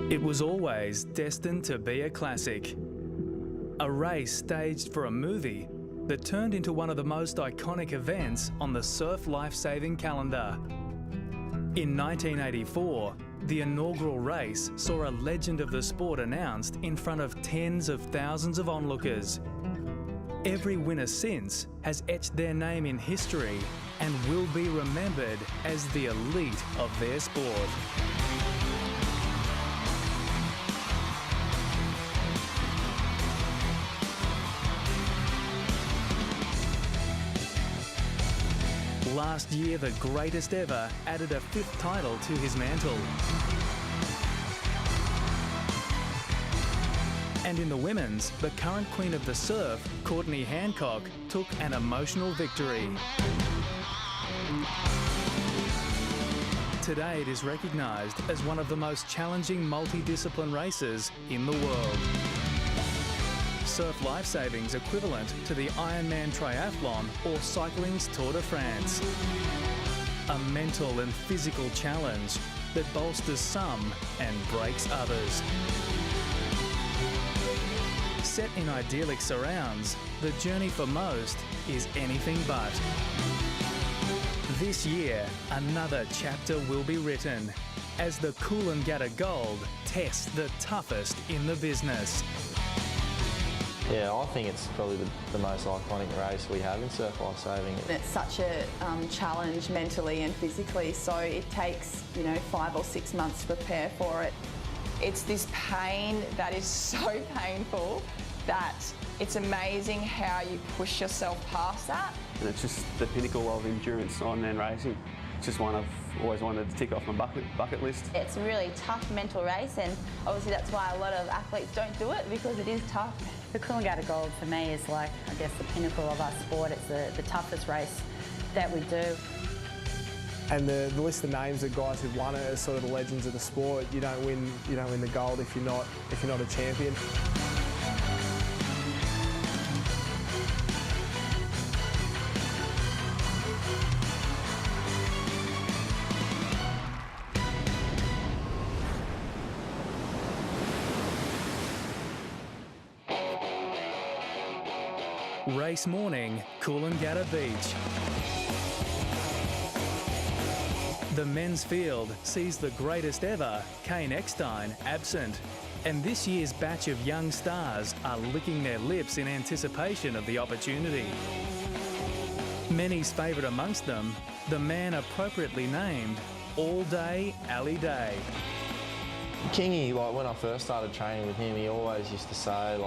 It was always destined to be a classic. A race staged for a movie that turned into one of the most iconic events on the surf life-saving calendar. In 1984, the inaugural race saw a legend of the sport announced in front of tens of thousands of onlookers. Every winner since has etched their name in history and will be remembered as the elite of their sport. Last year, the greatest ever added a fifth title to his mantle. And in the women's, the current queen of the surf, Courtney Hancock, took an emotional victory. Today it is recognised as one of the most challenging multidiscipline races in the world. Surf lifesaving's equivalent to the Ironman triathlon or cycling's Tour de France. A mental and physical challenge that bolsters some and breaks others. Set in idyllic surrounds, the journey for most is anything but. This year, another chapter will be written as the Coolangatta Gold tests the toughest in the business. Yeah, I think it's probably the most iconic race we have in surf lifesaving. It's such a challenge mentally and physically, so it takes, 5 or 6 months to prepare for it. It's this pain that is so painful that it's amazing how you push yourself past that. And it's just the pinnacle of endurance Ironman racing. It's just one I've always wanted to tick off my bucket list. It's a really tough mental race, and obviously that's why a lot of athletes don't do it, because it is tough. The Coolangatta Gold for me is like, I guess, the pinnacle of our sport. It's the toughest race that we do. And the list of names of guys who've won it are sort of the legends of the sport. You don't win the gold if you're not a champion. Race morning, Coolangatta Beach. The men's field sees the greatest ever, Kane Eckstein, absent. And this year's batch of young stars are licking their lips in anticipation of the opportunity. Many's favourite amongst them, the man appropriately named All Day Ali Day. Kingy, when I first started training with him, he always used to say,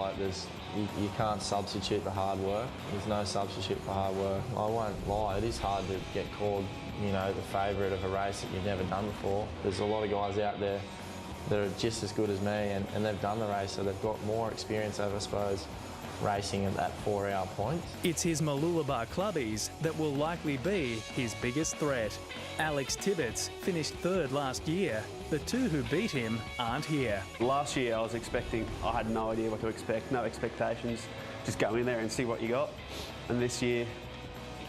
you can't substitute the hard work. There's no substitute for hard work. I won't lie, it is hard to get called, the favourite of a race that you've never done before. There's a lot of guys out there that are just as good as me, and they've done the race, so they've got more experience over, I suppose, racing at that 4-hour point. It's his Mooloolaba clubbies that will likely be his biggest threat. Alex Tibbetts finished third last year. The two who beat him aren't here. Last year I had no idea what to expect, no expectations. Just go in there and see what you got. And this year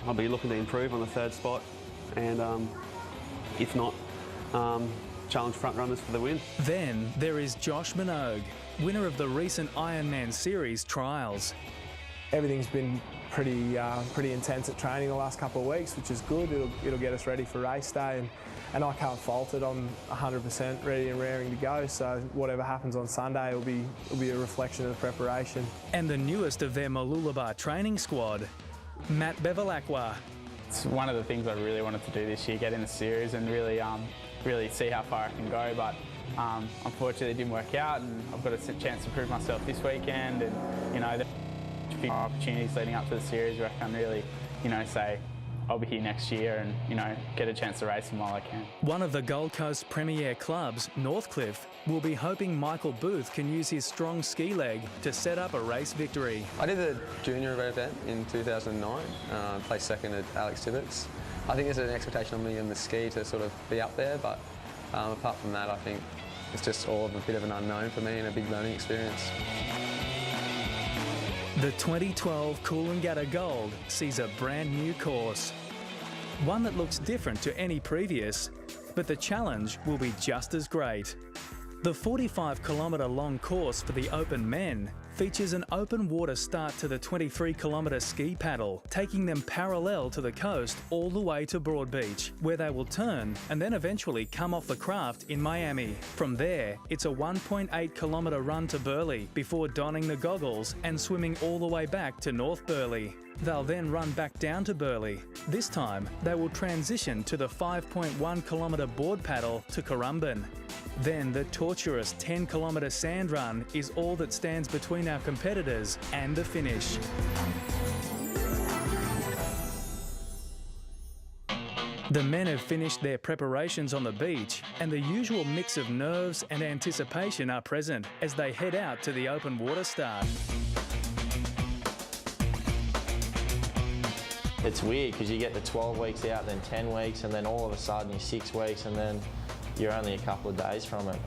I'll be looking to improve on the third spot, and if not, challenge front runners for the win. Then there is Josh Minogue, winner of the recent Ironman Series trials. Everything's been pretty intense at training the last couple of weeks, which is good. It'll get us ready for race day, and I can't fault it. I'm 100% ready and raring to go, so whatever happens on Sunday will be a reflection of the preparation. And the newest of their Mooloolaba training squad, Matt Bevilacqua. It's one of the things I really wanted to do this year, get in the series and really see how far I can go, but unfortunately it didn't work out, and I've got a chance to prove myself this weekend, and the few opportunities leading up to the series where I can really, say I'll be here next year and, get a chance to race them while I can. One of the Gold Coast premier clubs, Northcliffe, will be hoping Michael Booth can use his strong ski leg to set up a race victory. I did the junior event in 2009, placed second at Alex Tibbetts. I think there's an expectation on me on the ski to sort of be up there, but apart from that, I think it's just all of a bit of an unknown for me and a big learning experience. The 2012 Coolangatta Gold sees a brand new course. One that looks different to any previous, but the challenge will be just as great. The 45-kilometre long course for the Open Men features an open water start to the 23-kilometre ski paddle, taking them parallel to the coast all the way to Broadbeach, where they will turn and then eventually come off the craft in Miami. From there, it's a 1.8-kilometre run to Burleigh before donning the goggles and swimming all the way back to North Burleigh. They'll then run back down to Burleigh. This time, they will transition to the 5.1-kilometre board paddle to Currumbin. Then the torturous 10-kilometre sand run is all that stands between our competitors and the finish. The men have finished their preparations on the beach, and the usual mix of nerves and anticipation are present as they head out to the open water start. It's weird because you get the 12 weeks out, then 10 weeks, and then all of a sudden you're 6 weeks, and then you're only a couple of days from it.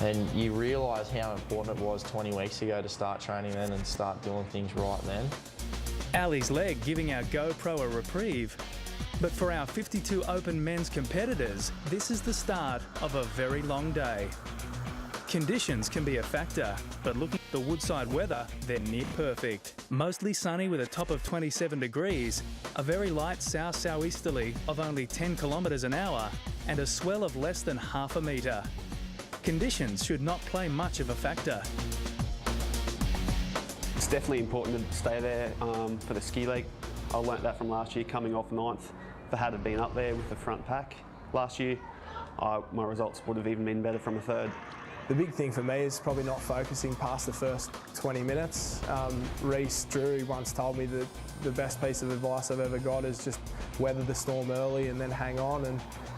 And you realise how important it was 20 weeks ago to start training then and start doing things right then. Ali's leg giving our GoPro a reprieve. But for our 52 Open men's competitors, this is the start of a very long day. Conditions can be a factor, but looking at the Woodside weather, they're near perfect. Mostly sunny with a top of 27 degrees, a very light south-southeasterly of only 10 kilometres an hour, and a swell of less than half a metre. Conditions should not play much of a factor. It's definitely important to stay there for the ski leg. I learnt that from last year coming off 9th. If I had been up there with the front pack last year, my results would have even been better from a 3rd. The big thing for me is probably not focusing past the first 20 minutes. Reece Drury once told me that the best piece of advice I've ever got is just weather the storm early and then hang on,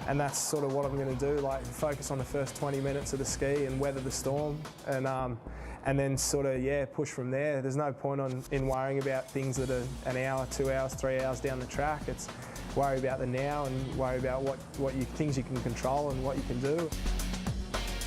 and that's sort of what I'm going to do, like focus on the first 20 minutes of the ski and weather the storm, and then sort of, yeah, push from there. There's no point in worrying about things that are an hour, 2 hours, 3 hours down the track. It's worry about the now and worry about things you can control and what you can do.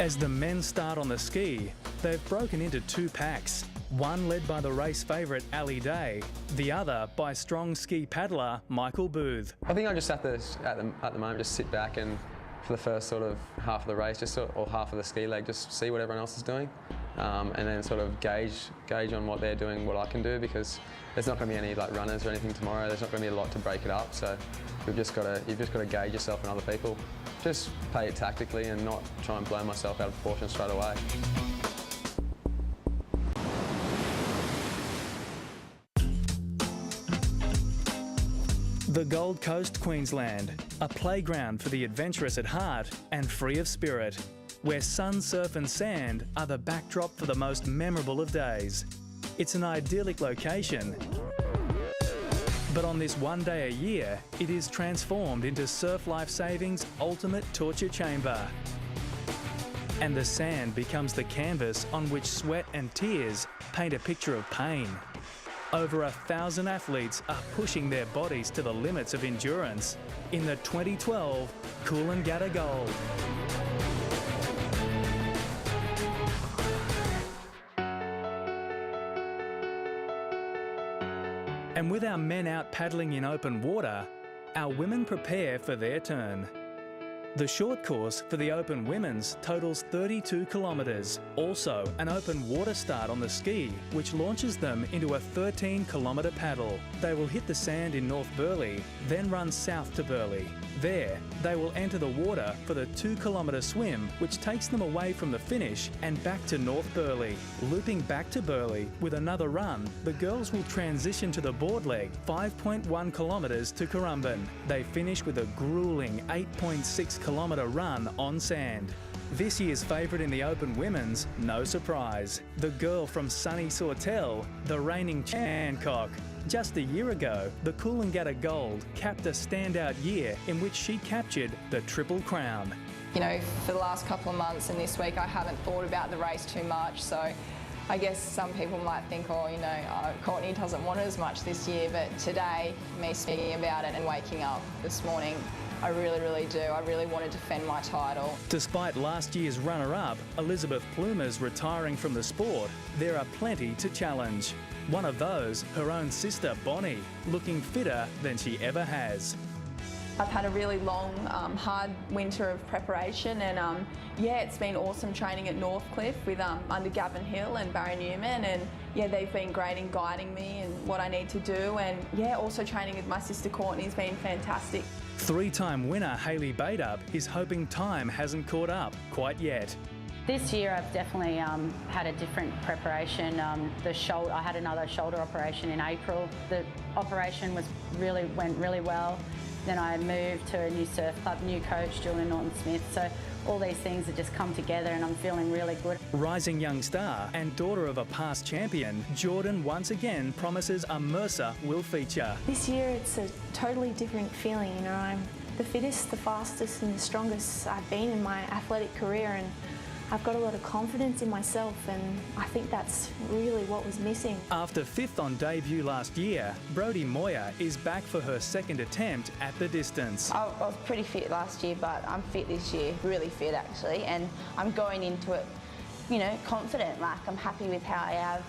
As the men start on the ski, they've broken into 2 packs, one led by the race favourite Ali Day, the other by strong ski paddler Michael Booth. I think I just at the moment just sit back and for the first sort of half of the race, or half of the ski leg, just see what everyone else is doing, and then sort of gauge on what they're doing, what I can do, because there's not going to be any like runners or anything tomorrow. There's not going to be a lot to break it up, so you've just got to gauge yourself and other people. Just play it tactically and not try and blow myself out of proportion straight away. The Gold Coast, Queensland, a playground for the adventurous at heart and free of spirit, where sun, surf and sand are the backdrop for the most memorable of days. It's an idyllic location, but on this one day a year, it is transformed into Surf Life Saving's ultimate torture chamber. And the sand becomes the canvas on which sweat and tears paint a picture of pain. Over 1,000 athletes are pushing their bodies to the limits of endurance in the 2012 Coolangatta Gold. And with our men out paddling in open water, our women prepare for their turn. The short course for the Open Women's totals 32 kilometres, also an open water start on the ski, which launches them into a 13-kilometre paddle. They will hit the sand in North Burleigh, then run south to Burleigh. There, they will enter the water for the 2-kilometre swim, which takes them away from the finish and back to North Burleigh. Looping back to Burleigh with another run, the girls will transition to the board leg, 5.1 kilometres to Currumbin. They finish with a gruelling 8.6-kilometre run on sand. This year's favourite in the Open Women's, no surprise, the girl from sunny Sawtell, the reigning Hancock. Just a year ago, the Coolangatta Gold capped a standout year in which she captured the Triple Crown. You know, for the last couple of months and this week I haven't thought about the race too much, so I guess some people might think, oh, you know, Courtney doesn't want it as much this year, but today, me speaking about it and waking up this morning, I really, really do. I really want to defend my title. Despite last year's runner-up, Elizabeth Plumer's retiring from the sport, there are plenty to challenge. One of those, her own sister Bonnie, looking fitter than she ever has. I've had a really long, hard winter of preparation, and yeah, it's been awesome training at Northcliffe with under Gavin Hill and Barry Newman, and yeah, they've been great in guiding me and what I need to do, and yeah, also training with my sister Courtney's been fantastic. Three-time winner Hayley Baderup is hoping time hasn't caught up quite yet. This year I've definitely had a different preparation. I had another shoulder operation in April. The operation went really well. Then I moved to a new surf club, new coach, Julian Norton-Smith. So all these things have just come together and I'm feeling really good. Rising young star and daughter of a past champion, Jordan once again promises a Mercer will feature. This year it's a totally different feeling. You know, I'm the fittest, the fastest and the strongest I've been in my athletic career, and I've got a lot of confidence in myself, and I think that's really what was missing. After fifth on debut last year, Brodie Moyer is back for her second attempt at the distance. I was pretty fit last year, but I'm fit this year, really fit actually, and I'm going into it, you know, confident. Like, I'm happy with how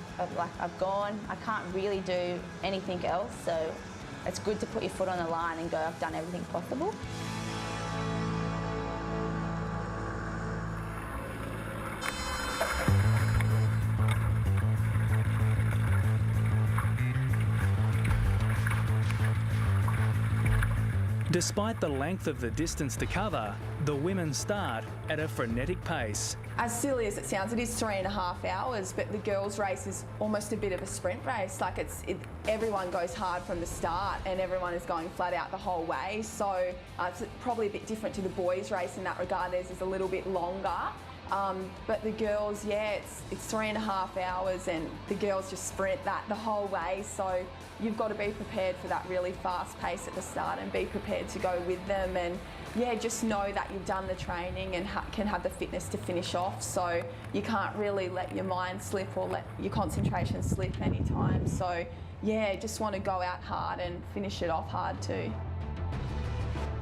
I've gone. I can't really do anything else, so it's good to put your foot on the line and go, I've done everything possible. Despite the length of the distance to cover, the women start at a frenetic pace. As silly as it sounds, it is 3.5 hours, but the girls' race is almost a bit of a sprint race. Like, everyone goes hard from the start and everyone is going flat out the whole way. So it's probably a bit different to the boys' race in that regard. Theirs is a little bit longer. But the girls, yeah, it's 3.5 hours and the girls just sprint that the whole way. So you've got to be prepared for that really fast pace at the start and be prepared to go with them, and yeah, just know that you've done the training and can have the fitness to finish off. So you can't really let your mind slip or let your concentration slip anytime. So yeah, just want to go out hard and finish it off hard too.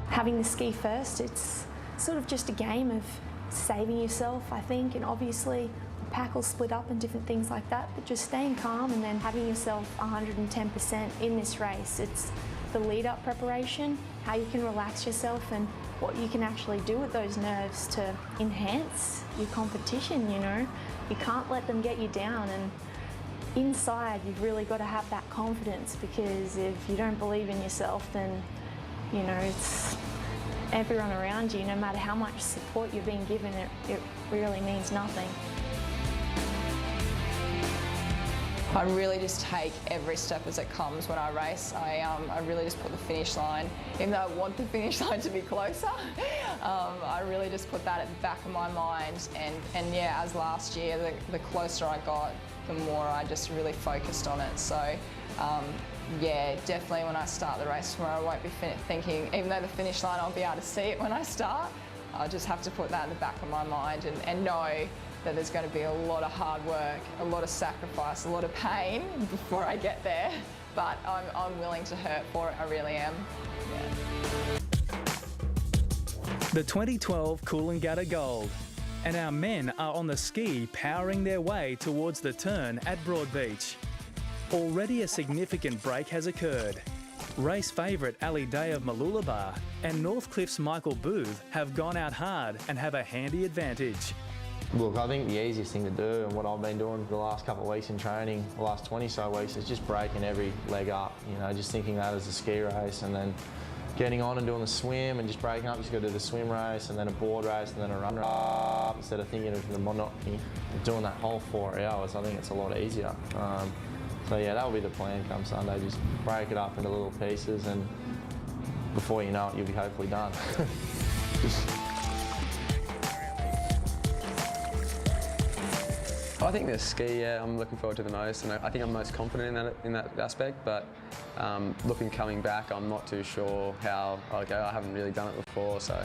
Having the ski first, it's sort of just a game of saving yourself, I think, and obviously the pack will split up and different things like that, but just staying calm and then having yourself 110% in this race. It's the lead-up preparation, how you can relax yourself and what you can actually do with those nerves to enhance your competition, you know. You can't let them get you down, and inside you've really got to have that confidence, because if you don't believe in yourself, then, you know, it's everyone around you, no matter how much support you're being given, it really means nothing. I really just take every step as it comes when I race. I really just put the finish line, even though I want the finish line to be closer, I really just put that at the back of my mind. And yeah, as last year, the closer I got, the more I just really focused on it. So yeah, definitely when I start the race tomorrow, I won't be thinking, even though the finish line, I'll be able to see it when I start. I'll just have to put that in the back of my mind and know that there's going to be a lot of hard work, a lot of sacrifice, a lot of pain before I get there. But I'm willing to hurt for it, I really am. Yeah. The 2012 Coolangatta Gold. And our men are on the ski powering their way towards the turn at Broadbeach. Already a significant break has occurred. Race favourite Ali Day of Mooloolaba and Northcliffe's Michael Booth have gone out hard and have a handy advantage. Look, I think the easiest thing to do, and what I've been doing the last couple of weeks in training, the last 20 so weeks, is just breaking every leg up. You know, just thinking that as a ski race, and then getting on and doing the swim and just breaking up. Just got to do the swim race and then a board race and then a run race. Instead of thinking of the monotony of doing that whole 4 hours, I think it's a lot easier. So yeah, that'll be the plan come Sunday. Just break it up into little pieces, and before you know it, you'll be hopefully done. I think the ski, yeah, I'm looking forward to the most, and I think I'm most confident in that aspect. But coming back, I'm not too sure how I'll go. I haven't really done it before, so